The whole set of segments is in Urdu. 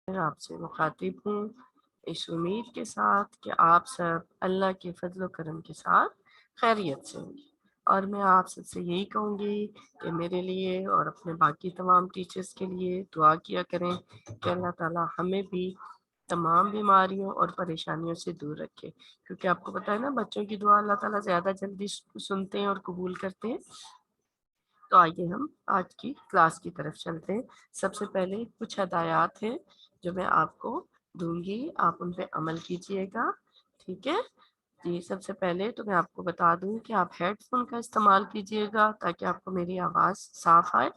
آپ سے مخاطب ہوں اس امید کے ساتھ کہ آپ سب اللہ کے فضل و کرم کے ساتھ خیریت سے ہوں گے، اور میں آپ سب سے یہی کہوں گی کہ میرے لیے اور اپنے باقی تمام ٹیچرز کے لیے دعا کیا کریں کہ اللہ تعالیٰ ہمیں بھی تمام بیماریوں اور پریشانیوں سے دور رکھے، کیونکہ آپ کو پتہ ہے نا بچوں کی دعا اللہ تعالیٰ زیادہ جلدی سنتے ہیں اور قبول کرتے ہیں۔ تو آئیے ہم آج کی کلاس کی طرف چلتے ہیں۔ سب سے پہلے کچھ ہدایات ہیں جو میں آپ کو دوں گی، آپ ان پہ عمل کیجئے گا، ٹھیک ہے جی۔ سب سے پہلے تو میں آپ کو بتا دوں کہ آپ ہیڈ فون کا استعمال کیجئے گا تاکہ آپ کو میری آواز صاف آئے،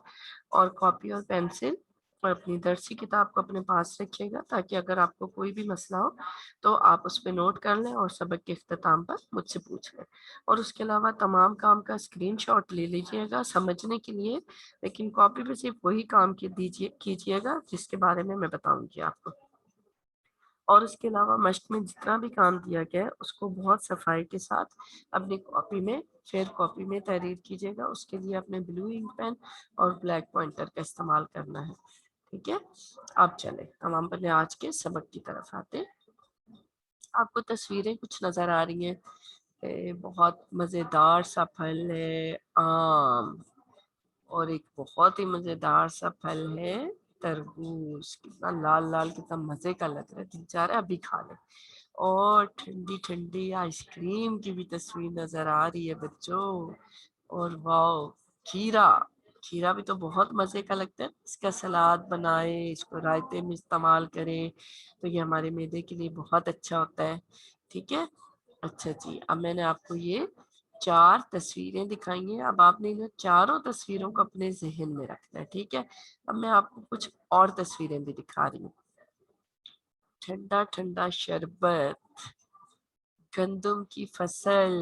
اور کاپی اور پینسل اور اپنی درسی کتاب کو اپنے پاس رکھیے گا تاکہ اگر آپ کو کوئی بھی مسئلہ ہو تو آپ اس پہ نوٹ کر لیں اور سبق کے اختتام پر مجھ سے پوچھ لیں۔ اور اس کے علاوہ تمام کام کا اسکرین شاٹ لے لیجئے گا سمجھنے کے لیے، لیکن کاپی پہ صرف وہی کام کیجئے گا جس کے بارے میں بتاؤں گی آپ کو۔ اور اس کے علاوہ مشق میں جتنا بھی کام دیا گیا ہے اس کو بہت صفائی کے ساتھ اپنی کاپی میں تحریر کیجیے گا۔ اس کے لیے اپنے بلو انک پین اور بلیک پوائنٹر کا استعمال کرنا ہے، ٹھیک ہے۔ اب چلیں ہم اپنے آج کے سبق کی طرف آتے۔ آپ کو تصویریں کچھ نظر آ رہی ہیں، بہت مزیدار سا پھل ہے آم، اور ایک بہت ہی مزیدار سا پھل ہے تربوز، کتنا لال لال کتنا مزے کا لگ رہا ہے، دل چاہ رہا ہے ابھی کھا لیں۔ اور ٹھنڈی ٹھنڈی آئس کریم کی بھی تصویر نظر آ رہی ہے بچوں، اور واو کھیرا، کھیرا بھی تو بہت مزے کا لگتا ہے، اس کا سلاد بنائیں، اس کو رائتے میں استعمال کریں تو یہ ہمارے معدے کے لیے بہت اچھا ہوتا ہے، ٹھیک ہے۔ اچھا جی، اب میں نے آپ کو یہ 4 تصویریں دکھائی ہیں، اب آپ نے ان چاروں تصویروں کو اپنے ذہن میں رکھنا ہے، ٹھیک ہے۔ اب میں آپ کو کچھ اور تصویریں بھی دکھا رہی ہوں۔ ٹھنڈا ٹھنڈا شربت، گندم کی فصل،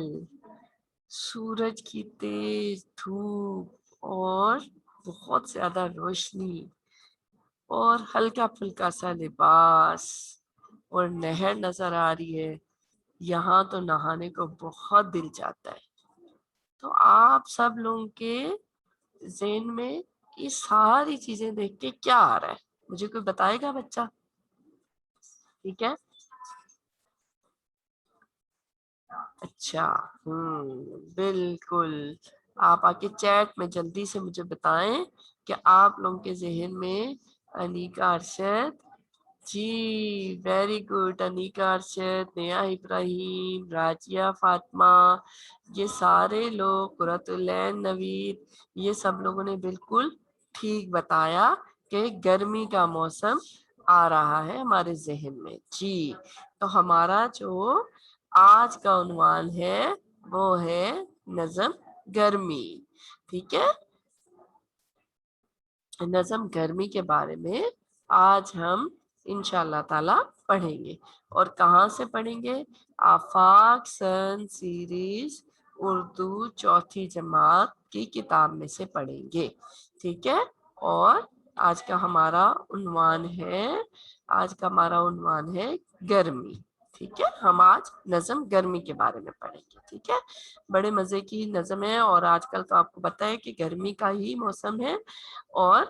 سورج کی تیز دھوپ اور بہت زیادہ روشنی، اور ہلکا پھلکا سا لباس، اور نہر نظر آ رہی ہے، یہاں تو نہانے کو بہت دل چاہتا ہے۔ تو آپ سب لوگوں کے ذہن میں یہ ساری چیزیں دیکھ کے کیا آ رہا ہے، مجھے کوئی بتائے گا بچہ، ٹھیک ہے۔ اچھا بالکل، آپ آ کے چیٹ میں جلدی سے مجھے بتائیں کہ آپ لوگوں کے ذہن میں انیکا ارشد، جی ویری گڈ، انیکا ارشد، نیہا ابراہیم، راجیہ فاطمہ، یہ سارے لوگ، قرۃ العین نوید، یہ سب لوگوں نے بالکل ٹھیک بتایا کہ گرمی کا موسم آ رہا ہے ہمارے ذہن میں، جی۔ تو ہمارا جو آج کا عنوان ہے وہ ہے نظم گرمی، ٹھیک ہے۔ نظم گرمی کے بارے میں آج ہم انشاءاللہ تعالی پڑھیں گے، اور کہاں سے پڑھیں گے؟ آفاق سن سیریز اردو چوتھی جماعت کی کتاب میں سے پڑھیں گے، ٹھیک ہے۔ اور آج کا ہمارا عنوان ہے گرمی، ٹھیک ہے۔ ہم آج نظم گرمی کے بارے میں پڑھیں گے، ٹھیک ہے۔ بڑے مزے کی نظم ہے، اور آج کل تو آپ کو پتہ ہے کہ گرمی کا ہی موسم ہے، اور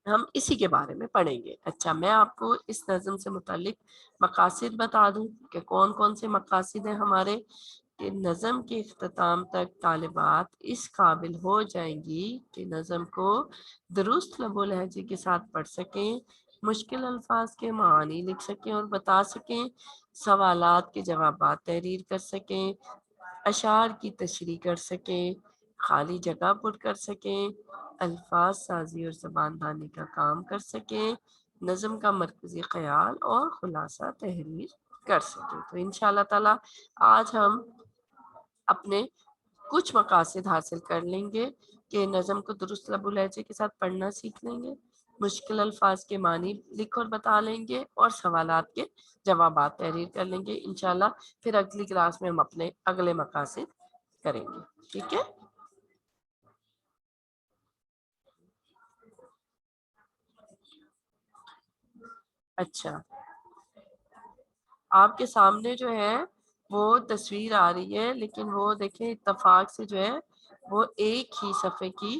ہم اسی کے بارے میں پڑھیں گے۔ اچھا، میں آپ کو اس نظم سے متعلق مقاصد بتا دوں کہ کون کون سے مقاصد ہیں ہمارے، کہ نظم کے اختتام تک طالبات اس قابل ہو جائیں گی کہ نظم کو درست لب و لہجے کے ساتھ پڑھ سکیں، مشکل الفاظ کے معانی لکھ سکیں اور بتا سکیں، سوالات کے جوابات تحریر کر سکیں، اشعار کی تشریح کر سکیں، خالی جگہ پر کر سکیں، الفاظ سازی اور زبان دانی کا کام کر سکیں، نظم کا مرکزی خیال اور خلاصہ تحریر کر سکیں۔ تو انشاءاللہ تعالی آج ہم اپنے کچھ مقاصد حاصل کر لیں گے کہ نظم کو درست لب و لہجے کے ساتھ پڑھنا سیکھ لیں گے، مشکل الفاظ کے معنی لکھ اور بتا لیں گے، اور سوالات کے جوابات تحریر کر لیں گے انشاءاللہ۔ پھر اگلی کلاس میں ہم اپنے اگلے مقاصد کریں گے، ٹھیک ہے۔ اچھا، آپ کے سامنے جو ہے وہ تصویر آ رہی ہے، لیکن وہ دیکھیں اتفاق سے جو ہے وہ ایک ہی صفحے کی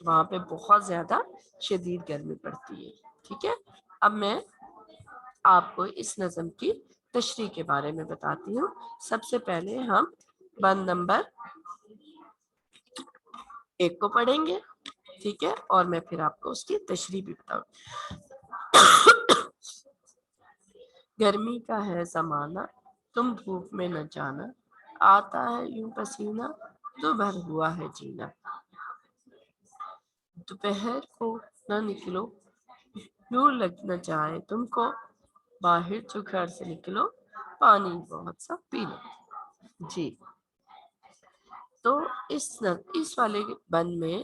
وہاں پہ بہت زیادہ شدید گرمی پڑتی ہے. ٹھیک ہے، اب میں آپ کو اس نظم کی تشریح کے بارے میں بتاتی ہوں. سب سے پہلے ہم بند نمبر 1 کو پڑھیں گے. ٹھیک ہے، اور میں پھر آپ کو اس کی تشریح بھی بتاؤں. گرمی کا ہے زمانہ تم دھوپ میں نہ جانا، آتا ہے یوں پسینہ تو بھر ہوا ہے جینا. دوپہر کو نہ نکلو لو لگ نہ جائے تم کو، باہر جو گھر سے نکلو پانی بہت سا پی لو. جی، تو اس والے بند میں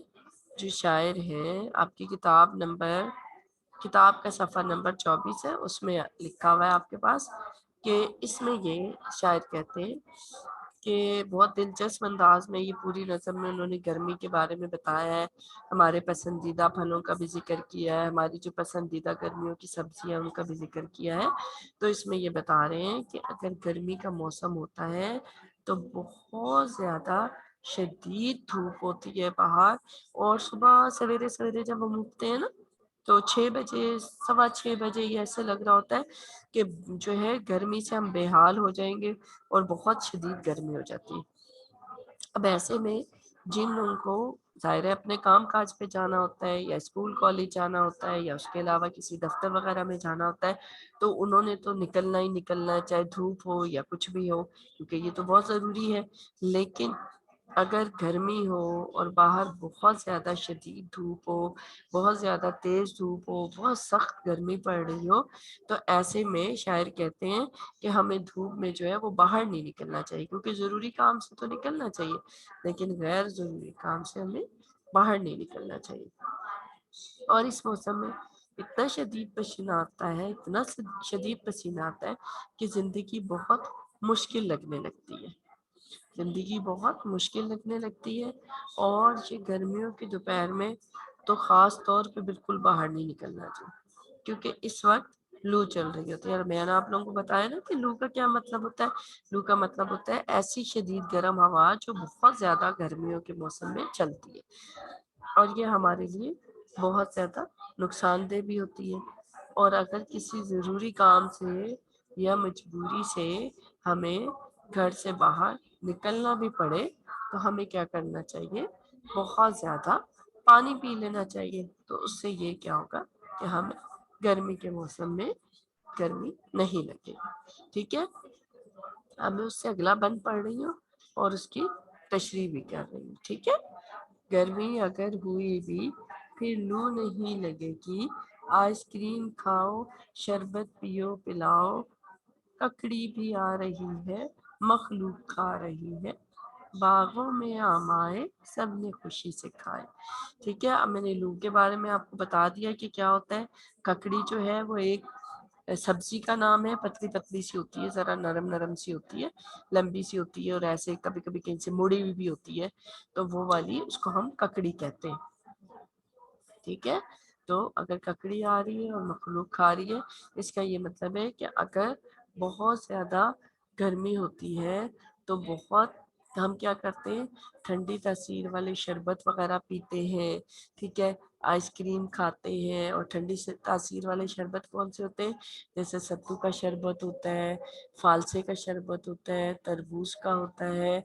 جو شاعر ہے، آپ کی کتاب کا صفحہ نمبر 24 ہے، اس میں لکھا ہوا ہے آپ کے پاس کہ اس میں یہ شاعر کہتے ہیں کہ بہت دلچسپ انداز میں یہ پوری نظم میں انہوں نے گرمی کے بارے میں بتایا ہے. ہمارے پسندیدہ پھلوں کا بھی ذکر کیا ہے، ہماری جو پسندیدہ گرمیوں کی سبزیاں ان کا بھی ذکر کیا ہے. تو اس میں یہ بتا رہے ہیں کہ اگر گرمی کا موسم ہوتا ہے تو بہت زیادہ شدید دھوپ ہوتی ہے باہر، اور صبح سویرے سویرے جب ہم اٹھتے ہیں نا تو 6 بجے 6:15 یہ ایسے لگ رہا ہوتا ہے کہ جو ہے گرمی سے ہم بے حال ہو جائیں گے اور بہت شدید گرمی ہو جاتی ہے. اب ایسے میں جن لوگوں کو ظاہر ہے اپنے کام کاج پہ جانا ہوتا ہے یا اسکول کالج جانا ہوتا ہے یا اس کے علاوہ کسی دفتر وغیرہ میں جانا ہوتا ہے تو انہوں نے تو نکلنا ہی نکلنا ہے، چاہے دھوپ ہو یا کچھ بھی ہو، کیونکہ یہ تو بہت ضروری ہے. لیکن اگر گرمی ہو اور باہر بہت زیادہ شدید دھوپ ہو، بہت زیادہ تیز دھوپ ہو، بہت سخت گرمی پڑ رہی ہو، تو ایسے میں شاعر کہتے ہیں کہ ہمیں دھوپ میں جو ہے وہ باہر نہیں نکلنا چاہیے، کیونکہ ضروری کام سے تو نکلنا چاہیے لیکن غیر ضروری کام سے ہمیں باہر نہیں نکلنا چاہیے. اور اس موسم میں اتنا شدید پسینہ آتا ہے، اتنا شدید پسینہ آتا ہے کہ زندگی بہت مشکل لگنے لگتی ہے. زندگی بہت مشکل لگنے لگتی ہے، اور یہ گرمیوں کی دوپہر میں تو خاص طور پہ بالکل باہر نہیں نکلنا چاہیے، کیونکہ اس وقت لو چل رہی ہوتی ہے. اور میں نے آپ لوگوں کو بتایا نا کہ لو کا کیا مطلب ہوتا ہے. لو کا مطلب ہوتا ہے ایسی شدید گرم ہوا جو بہت زیادہ گرمیوں کے موسم میں چلتی ہے، اور یہ ہمارے لیے بہت زیادہ نقصان دہ بھی ہوتی ہے. اور اگر کسی ضروری کام سے یا مجبوری سے ہمیں گھر سے باہر نکلنا بھی پڑے تو ہمیں کیا کرنا چاہیے، بہت زیادہ پانی پی لینا چاہیے. تو اس سے یہ کیا ہوگا کہ ہمیں گرمی کے موسم میں گرمی نہیں لگے. ٹھیک ہے، اب میں اس سے اگلا بند پڑھ رہی ہوں اور اس کی تشریح بھی کر رہی ہوں. ٹھیک ہے، گرمی اگر ہوئی بھی پھر لو نہیں لگے گی، آئس کریم کھاؤ شربت پیو پلاؤ، ککڑی بھی آ رہی ہے مخلوق کھا رہی ہے، باغوں میں آم آئے سب نے خوشی سے کھائے. ٹھیک ہے، اب میں نے لو کے بارے میں آپ کو بتا دیا کہ کیا ہوتا ہے. ککڑی جو ہے وہ ایک سبزی کا نام ہے، پتلی پتلی سی ہوتی ہے، ذرا نرم نرم سی ہوتی ہے، لمبی سی ہوتی ہے، اور ایسے کبھی کبھی کہیں سے مڑی ہوئی بھی ہوتی ہے، تو وہ والی اس کو ہم ککڑی کہتے ہیں. ٹھیک ہے، تو اگر ککڑی آ رہی ہے اور مخلوق کھا رہی ہے، اس کا یہ مطلب ہے کہ اگر بہت زیادہ گرمی ہوتی ہے تو ہم کیا کرتے ہیں، ٹھنڈی تاثیر والے شربت وغیرہ پیتے ہیں. ٹھیک ہے، آئس کریم کھاتے ہیں. اور ٹھنڈی تاثیر والے شربت کون سے ہوتے ہیں، جیسے ستو کا شربت ہوتا ہے، فالسے کا شربت ہوتا ہے، تربوز کا ہوتا ہے،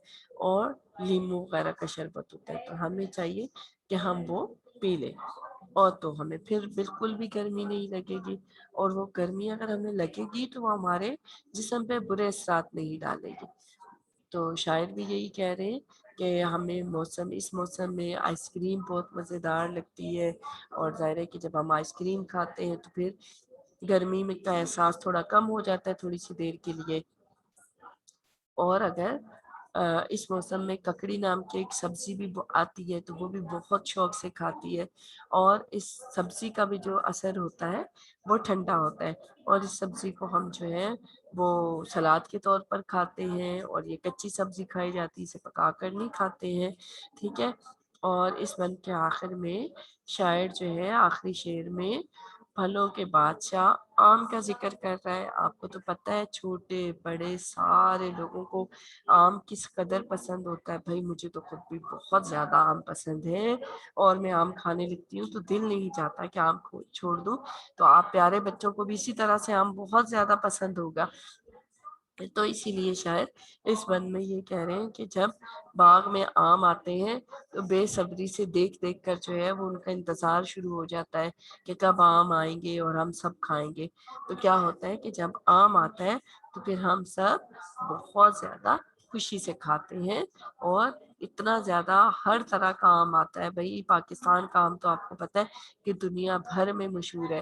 اور لیمو وغیرہ کا شربت ہوتا ہے. تو ہمیں چاہیے کہ ہم وہ پی لیں، اور تو ہمیں پھر بالکل بھی گرمی نہیں لگے گی. اور وہ گرمی اگر ہمیں لگے گی تو وہ ہمارے جسم پہ برے اثرات نہیں ڈالے گی. تو شاعر بھی یہی کہہ رہے ہیں کہ ہمیں اس موسم میں آئس کریم بہت مزیدار لگتی ہے. اور ظاہر ہے کہ جب ہم آئس کریم کھاتے ہیں تو پھر گرمی میں کا احساس تھوڑا کم ہو جاتا ہے تھوڑی سی دیر کے لیے. اور اگر اس موسم میں ککڑی نام کی ایک سبزی بھی آتی ہے تو وہ بھی بہت شوق سے کھاتی ہے، اور اس سبزی کا بھی جو اثر ہوتا ہے وہ ٹھنڈا ہوتا ہے. اور اس سبزی کو ہم جو ہے وہ سلاد کے طور پر کھاتے ہیں، اور یہ کچی سبزی کھائی جاتی ہے، اسے پکا کر نہیں کھاتے ہیں. ٹھیک ہے، اور اس بند کے آخر میں شاعر جو ہے آخری شعر میں پھلوں کے بادشاہ آم کا ذکر کر رہا ہے۔ آپ کو تو پتہ ہے چھوٹے بڑے سارے لوگوں کو آم کس قدر پسند ہوتا ہے۔ بھائی مجھے تو خود بھی بہت زیادہ آم پسند ہے، اور میں آم کھانے لگتی ہوں تو دل نہیں چاہتا کہ آم چھوڑ دوں۔ تو آپ پیارے بچوں کو بھی اسی طرح سے آم بہت زیادہ پسند ہوگا، تو اسی لیے شاید اس بند میں یہ کہہ رہے ہیں کہ جب باغ میں آم آتے ہیں تو بے صبری سے دیکھ دیکھ کر جو ہے وہ ان کا انتظار شروع ہو جاتا ہے کہ کب آم آئیں گے اور ہم سب کھائیں گے۔ تو کیا ہوتا ہے کہ جب آم آتا ہے تو پھر ہم سب بہت زیادہ خوشی سے کھاتے ہیں، اور اتنا زیادہ ہر طرح کا آم آتا ہے۔ بھائی پاکستان کا آم تو آپ کو پتہ ہے کہ دنیا بھر میں مشہور ہے۔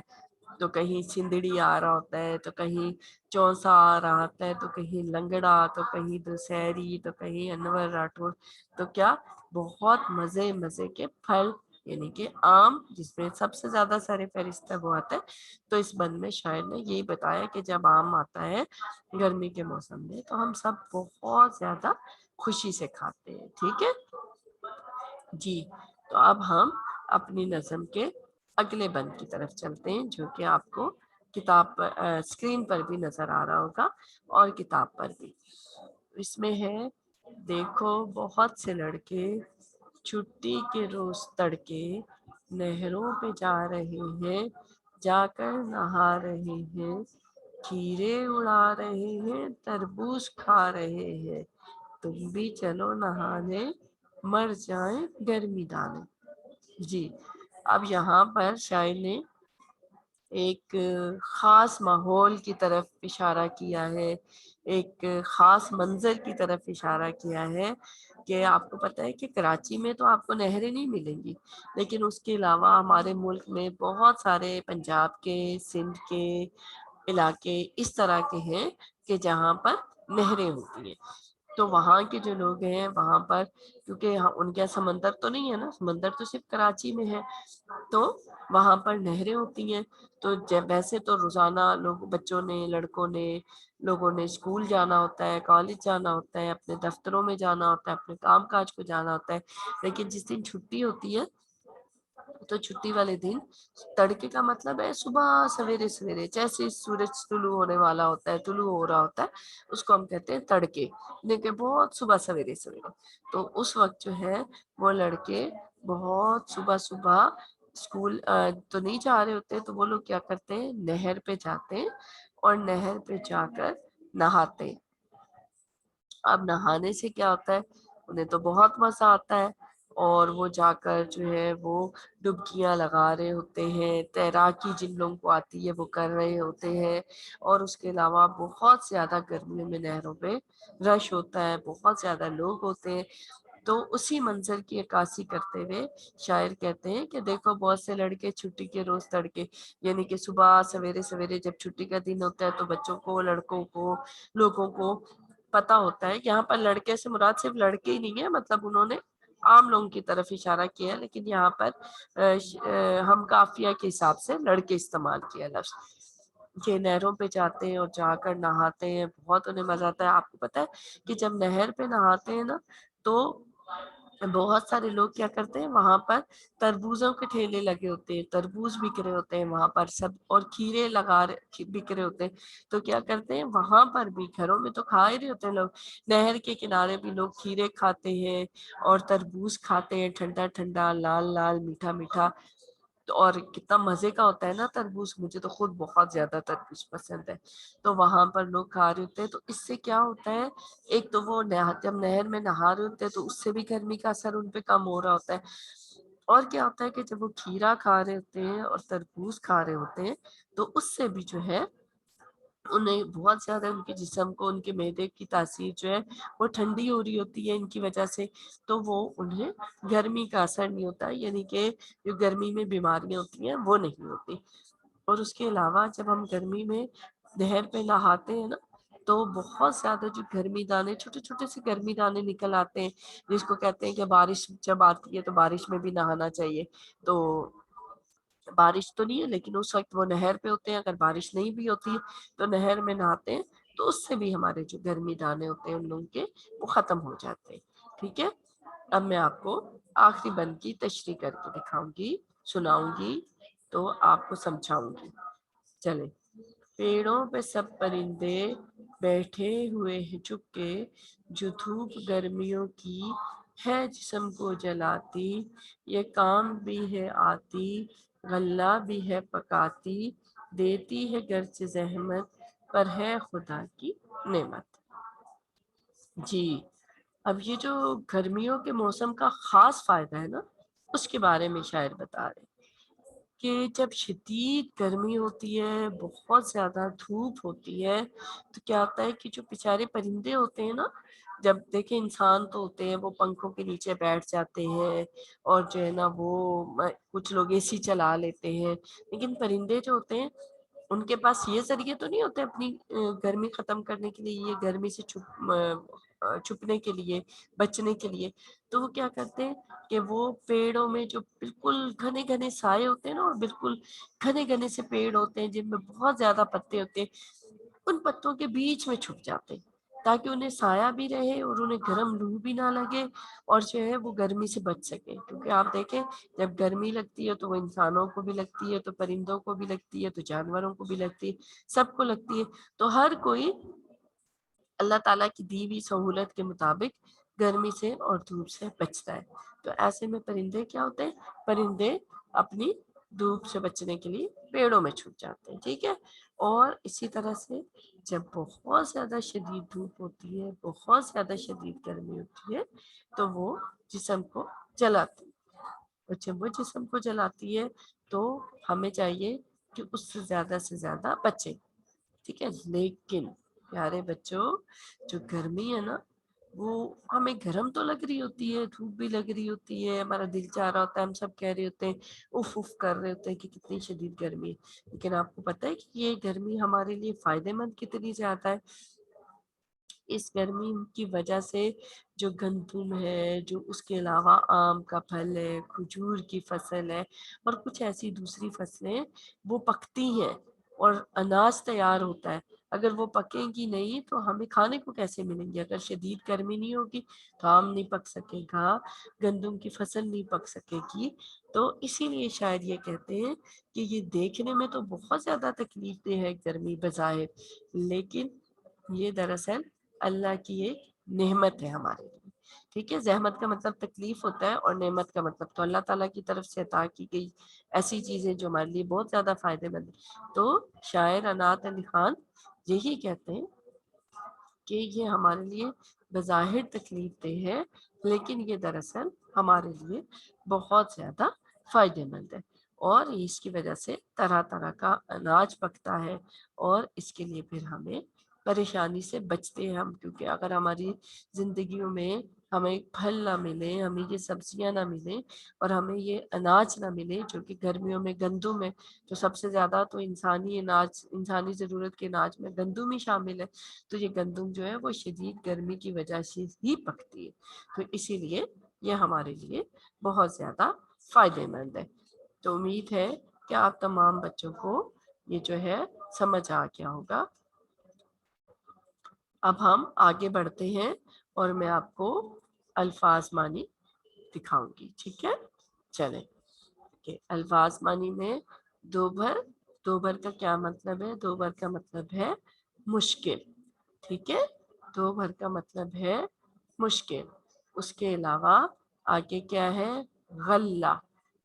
تو کہیں سندڑی آ رہا ہوتا ہے، تو کہیں چونسا آ رہا ہوتا ہے، تو کہیں لنگڑا، تو کہیں دسہری، تو کہیں انور راٹھور۔ تو کیا بہت مزے مزے کے پھل یعنی کہ آم جس میں سب سے زیادہ سر فہرست ہے وہ آتا ہے۔ تو اس بند میں شاعر نے یہی بتایا کہ جب آم آتا ہے گرمی کے موسم میں تو ہم سب بہت زیادہ خوشی سے کھاتے ہیں۔ ٹھیک ہے جی، تو اب ہم اپنی نظم کے اگلے بند کی طرف چلتے ہیں، جو کہ آپ کو کتاب پر اسکرین پر بھی نظر آ رہا ہوگا اور کتاب پر بھی۔ اس میں ہے، دیکھو بہت سے لڑکے چھٹی کے روز تڑکے نہروں پہ جا رہے ہیں، جا کر نہا رہے ہیں، کھیرے اڑا رہے ہیں، تربوز کھا رہے ہیں، تم بھی چلو نہانے، مر جائیں گرمی دانے۔ جی، اب یہاں پر شاعر نے ایک خاص ماحول کی طرف اشارہ کیا ہے، ایک خاص منظر کی طرف اشارہ کیا ہے کہ آپ کو پتہ ہے کہ کراچی میں تو آپ کو نہریں نہیں ملیں گی، لیکن اس کے علاوہ ہمارے ملک میں بہت سارے پنجاب کے، سندھ کے علاقے اس طرح کے ہیں کہ جہاں پر نہریں ہوتی ہیں۔ تو وہاں کے جو لوگ ہیں وہاں پر، کیونکہ ان کے سمندر تو نہیں ہے نا، سمندر تو صرف کراچی میں ہے، تو وہاں پر نہریں ہوتی ہیں۔ تو ویسے تو روزانہ بچوں نے، لڑکوں نے، لوگوں نے اسکول جانا ہوتا ہے، کالج جانا ہوتا ہے، اپنے دفتروں میں جانا ہوتا ہے، اپنے کام کاج کو جانا ہوتا ہے، لیکن جس دن چھٹی ہوتی ہے تو چھٹی والے دن تڑکے کا مطلب ہے صبح سویرے سویرے، جیسے سورج طلوع ہونے والا ہوتا ہے، طلوع ہو رہا ہوتا ہے، اس کو ہم کہتے ہیں تڑکے، لیکن بہت صبح سویرے سویرے۔ تو اس وقت جو ہے وہ لڑکے بہت صبح صبح اسکول تو نہیں جا رہے ہوتے، تو وہ لوگ کیا کرتے ہیں، نہر پہ جاتے ہیں اور نہر پہ جا کر نہاتے ہیں۔ اب نہانے سے کیا ہوتا ہے، انہیں تو بہت مزہ آتا ہے، اور وہ جا کر جو ہے وہ ڈبکیاں لگا رہے ہوتے ہیں، تیراکی جن لوگوں کو آتی ہے وہ کر رہے ہوتے ہیں، اور اس کے علاوہ بہت زیادہ گرمیوں میں نہروں پہ رش ہوتا ہے، بہت زیادہ لوگ ہوتے ہیں۔ تو اسی منظر کی عکاسی کرتے ہوئے شاعر کہتے ہیں کہ دیکھو بہت سے لڑکے چھٹی کے روز تڑکے، یعنی کہ صبح سویرے سویرے جب چھٹی کا دن ہوتا ہے تو بچوں کو، لڑکوں کو، لوگوں کو پتا ہوتا ہے۔ یہاں پر لڑکے سے مراد صرف لڑکے ہی نہیں ہے، مطلب انہوں نے عام لوگوں کی طرف اشارہ کیا ہے، لیکن یہاں پر ہم قافیہ کے حساب سے لڑکے استعمال کیا لفظ، کہ نہروں پہ جاتے ہیں اور جا کر نہاتے ہیں، بہت انہیں مزہ آتا ہے۔ آپ کو پتہ ہے کہ جب نہر پہ نہاتے ہیں نا تو بہت سارے لوگ کیا کرتے ہیں، وہاں پر تربوزوں کے ٹھیلے لگے ہوتے ہیں، تربوز بک رہے ہوتے ہیں وہاں پر سب، اور کھیرے بک رہے ہوتے ہیں۔ تو کیا کرتے ہیں وہاں پر بھی، گھروں میں تو کھا ہی رہے ہوتے ہیں لوگ، نہر کے کنارے بھی لوگ کھیرے کھاتے ہیں اور تربوز کھاتے ہیں، ٹھنڈا ٹھنڈا، لال لال، میٹھا میٹھا۔ اور کتنا مزے کا ہوتا ہے نا تربوز، مجھے تو خود بہت زیادہ تربوز پسند ہے۔ تو وہاں پر لوگ کھا رہے ہوتے ہیں، تو اس سے کیا ہوتا ہے، ایک تو وہ جب نہر میں نہا رہے ہوتے ہیں تو اس سے بھی گرمی کا اثر ان پہ کم ہو رہا ہوتا ہے، اور کیا ہوتا ہے کہ جب وہ کھیرا کھا رہے ہوتے ہیں اور تربوز کھا رہے ہوتے ہیں تو اس سے بھی جو ہے انہیں بہت زیادہ، ان کے جسم کو، ان کے معدے کی تاثیر جو ہے وہ ٹھنڈی ہو رہی ہوتی ہے ان کی وجہ سے، تو وہ انہیں گرمی کا اثر نہیں ہوتا، یعنی کہ جو گرمی میں بیماریاں ہوتی ہیں وہ نہیں ہوتی۔ اور اس کے علاوہ جب ہم گرمی میں نہر پہ نہاتے ہیں نا تو بہت زیادہ جو گرمی دانے، چھوٹے چھوٹے سے گرمی دانے نکل آتے ہیں، جس کو کہتے ہیں کہ بارش جب آتی ہے تو بارش میں بھی نہانا چاہیے۔ تو بارش تو نہیں ہے لیکن اس وقت وہ نہر پہ ہوتے ہیں، اگر بارش نہیں بھی ہوتی تو نہر میں نہاتے ہیں، تو اس سے بھی ہمارے جو گرمی دانے ہوتے ہیں ان لوگوں کے وہ ختم ہو جاتے ہیں۔ ٹھیک ہے، اب میں آپ کو آخری بند کی تشریح کر کے دکھاؤں گی، سناؤں گی۔ تو آپ کو سمجھاؤں گی. چلے. پیڑوں پہ سب پرندے بیٹھے ہوئے ہیں چپ کے، جو دھوپ گرمیوں کی ہے جسم کو جلاتی، یہ کام بھی ہے آتی، غلہ بھی ہے پکاتی، دیتی ہے گرچہ زحمت، پر ہے خدا کی نعمت. جی اب یہ جو گرمیوں کے موسم کا خاص فائدہ ہے نا، اس کے بارے میں شاعر بتا رہے کہ جب شدید گرمی ہوتی ہے، بہت زیادہ دھوپ ہوتی ہے، تو کیا ہوتا ہے کہ جو بیچارے پرندے ہوتے ہیں نا، جب دیکھیں انسان تو ہوتے ہیں وہ پنکھوں کے نیچے بیٹھ جاتے ہیں اور جو ہے نا وہ کچھ لوگ اے سی چلا لیتے ہیں، لیکن پرندے جو ہوتے ہیں ان کے پاس یہ ذریعے تو نہیں ہوتے اپنی گرمی ختم کرنے کے لیے، یہ گرمی سے چھپنے کے لیے، بچنے کے لیے. تو وہ کیا کرتے ہیں کہ وہ پیڑوں میں جو بالکل گھنے گھنے سائے ہوتے ہیں نا، اور بالکل گھنے گھنے سے پیڑ ہوتے ہیں جن میں بہت زیادہ پتے ہوتے ہیں، ان پتوں کے بیچ میں چھپ جاتے ہیں تاکہ انہیں سایہ بھی رہے اور انہیں گرم لو بھی نہ لگے، اور جو ہے وہ گرمی سے بچ سکے. کیونکہ آپ دیکھیں جب گرمی لگتی ہے تو وہ انسانوں کو بھی لگتی ہے، تو پرندوں کو بھی لگتی ہے، تو جانوروں کو بھی لگتی ہے، سب کو لگتی ہے. تو ہر کوئی اللہ تعالیٰ کی دی ہوئی سہولت کے مطابق گرمی سے اور دھوپ سے بچتا ہے. تو ایسے میں پرندے کیا ہوتے ہیں، پرندے اپنی دھوپ سے بچنے کے لیے پیڑوں میں چھپ جاتے ہیں. ٹھیک ہے. اور اسی طرح سے جب بہت زیادہ شدید دھوپ ہوتی ہے، بہت زیادہ شدید گرمی ہوتی ہے، تو وہ جسم کو جلاتی ہے. اور جب وہ جسم کو جلاتی ہے تو ہمیں چاہیے کہ اس سے زیادہ بچے. ٹھیک ہے. لیکن پیارے بچوں، جو گرمی ہے نا، وہ ہمیں گرم تو لگ رہی ہوتی ہے، دھوپ بھی لگ رہی ہوتی ہے، ہمارا دل چاہ رہا ہوتا ہے، ہم سب کہہ رہے ہوتے ہیں، اف اف کر رہے ہوتے ہیں کہ کتنی شدید گرمی ہے. لیکن آپ کو پتہ ہے کہ یہ گرمی ہمارے لیے فائدے مند کتنی زیادہ ہے. اس گرمی کی وجہ سے جو گندم ہے، جو اس کے علاوہ آم کا پھل ہے، کھجور کی فصل ہے، اور کچھ ایسی دوسری فصلیں وہ پکتی ہیں اور اناج تیار ہوتا ہے. اگر وہ پکیں گی نہیں تو ہمیں کھانے کو کیسے ملیں گے؟ اگر شدید گرمی نہیں ہوگی تو آم نہیں پک سکے گا، گندم کی فصل نہیں پک سکے گی. تو اسی لیے شاید یہ کہتے ہیں کہ یہ دیکھنے میں تو بہت زیادہ تکلیف دہ ہے گرمی بظاہر، لیکن یہ دراصل اللہ کی ایک نعمت ہے ہمارے لیے. ٹھیک ہے. زحمت کا مطلب تکلیف ہوتا ہے، اور نعمت کا مطلب تو اللہ تعالیٰ کی طرف سے عطا کی گئی ایسی چیزیں جو ہمارے لیے بہت زیادہ فائدے مند ہیں. تو شاعر عنایت علی خان یہی کہتے ہیں کہ یہ ہمارے لیے بظاہر تکلیف دہ ہے، لیکن یہ دراصل ہمارے لیے بہت زیادہ فائدے مند ہے. اور اس کی وجہ سے طرح طرح کا اناج پکتا ہے، اور اس کے لیے پھر ہمیں پریشانی سے بچتے ہیں ہم. کیونکہ اگر ہماری زندگیوں میں ہمیں پھل نہ ملے، ہمیں یہ سبزیاں نہ ملیں، اور ہمیں یہ اناج نہ ملے جو کہ گرمیوں میں گندم ہے، تو سب سے زیادہ تو انسانی اناج، انسانی ضرورت کے اناج میں گندم ہی شامل ہے. تو یہ گندم جو ہے وہ شدید گرمی کی وجہ سے ہی پکتی ہے. تو اسی لیے یہ ہمارے لیے بہت زیادہ فائدے مند ہے. تو امید ہے کہ آپ تمام بچوں کو یہ جو ہے سمجھ آ گیا ہوگا. اب ہم آگے بڑھتے ہیں اور میں آپ کو الفاظ مانی دکھاؤں گی. ٹھیک ہے. چلیں. الفاظ مانی میں دوبھر، دوبھر کا کیا مطلب ہے؟ دوبھر کا مطلب ہے مشکل. ٹھیک ہے. دوبھر کا مطلب ہے مشکل. اس کے علاوہ آگے کیا ہے؟ غلہ.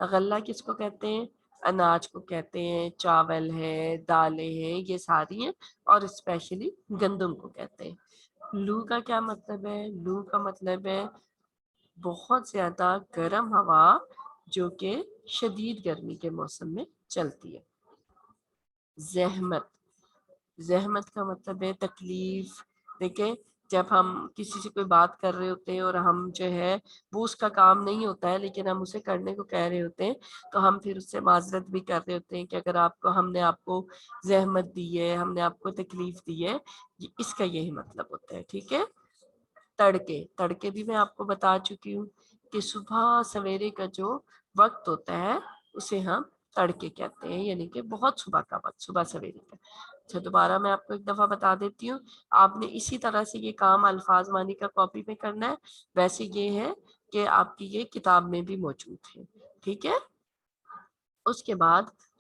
غلہ کس کو کہتے ہیں؟ اناج کو کہتے ہیں. چاول ہے، دالیں ہیں، یہ ساری ہیں، اور اسپیشلی گندم کو کہتے ہیں. لو کا کیا مطلب ہے؟ لو کا مطلب ہے بہت زیادہ گرم ہوا جو کہ شدید گرمی کے موسم میں چلتی ہے. زحمت. زحمت کا مطلب ہے تکلیف. دیکھیں جب ہم کسی سے کوئی بات کر رہے ہوتے ہیں اور ہم جو ہے وہ اس کا کام نہیں ہوتا ہے لیکن ہم اسے کرنے کو کہہ رہے ہوتے ہیں، تو ہم پھر اس سے معذرت بھی کر رہے ہوتے ہیں کہ اگر آپ کو ہم نے آپ کو زحمت دی ہے، ہم نے آپ کو تکلیف دی ہے، اس کا یہی مطلب ہوتا ہے. ٹھیک ہے. تڑکے. تڑکے بھی میں آپ کو بتا چکی ہوں کہ صبح سویرے کا جو وقت ہوتا ہے اسے ہم تڑکے کہتے ہیں، یعنی کہ بہت صبح کا وقت، صبح سویرے کا. اچھا دوبارہ میں آپ کو ایک دفعہ بتا دیتی ہوں. آپ نے اسی طرح سے یہ کام الفاظ مانی کا کاپی میں کرنا ہے. ویسے یہ ہے کہ آپ کی یہ کتاب میں بھی موجود ہے. ٹھیک ہے. اس کے بعد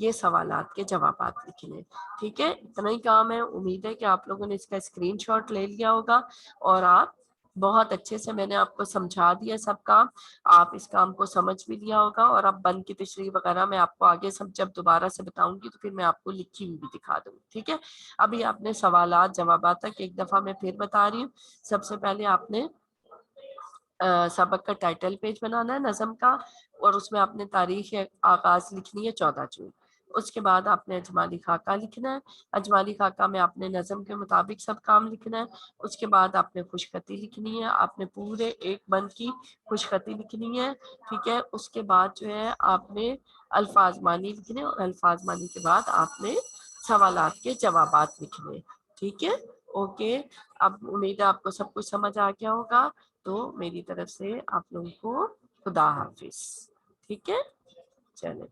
یہ سوالات کے جوابات لکھنے. ٹھیک ہے, اتنا ہی کام ہے. امید ہے کہ آپ لوگوں نے اس کا اسکرین شاٹ لے لیا ہوگا اور آپ بہت اچھے سے, میں نے آپ کو سمجھا دیا سب کام, آپ اس کام کو سمجھ بھی لیا ہوگا. اور اب بند کی تشریح وغیرہ میں آپ کو آگے سب جب دوبارہ سے بتاؤں گی تو پھر میں آپ کو لکھی ہوئی بھی دکھا دوں گی. ٹھیک ہے, ابھی آپ نے سوالات جوابات تک ایک دفعہ میں پھر بتا رہی ہوں. سب سے پہلے آپ نے سبق کا ٹائٹل پیج بنانا ہے نظم کا, اور اس میں آپ نے تاریخ آغاز لکھنی ہے 14 جون. اس کے بعد آپ نے اجمالی خاکہ لکھنا ہے. اجمالی خاکہ میں آپ نے نظم کے مطابق سب کام لکھنا ہے. اس کے بعد آپ نے خوشخطی لکھنی ہے, آپ نے پورے ایک بند کی خوشخطی لکھنی ہے. ٹھیک ہے, اس کے بعد جو ہے آپ نے الفاظ مانی لکھنے, اور الفاظ مانی کے بعد آپ نے سوالات کے جوابات لکھنے. ٹھیک ہے, اوکے. اب امید ہے آپ کو سب کچھ سمجھ آ گیا ہوگا. تو میری طرف سے آپ لوگوں کو خدا حافظ. ٹھیک ہے, چلے.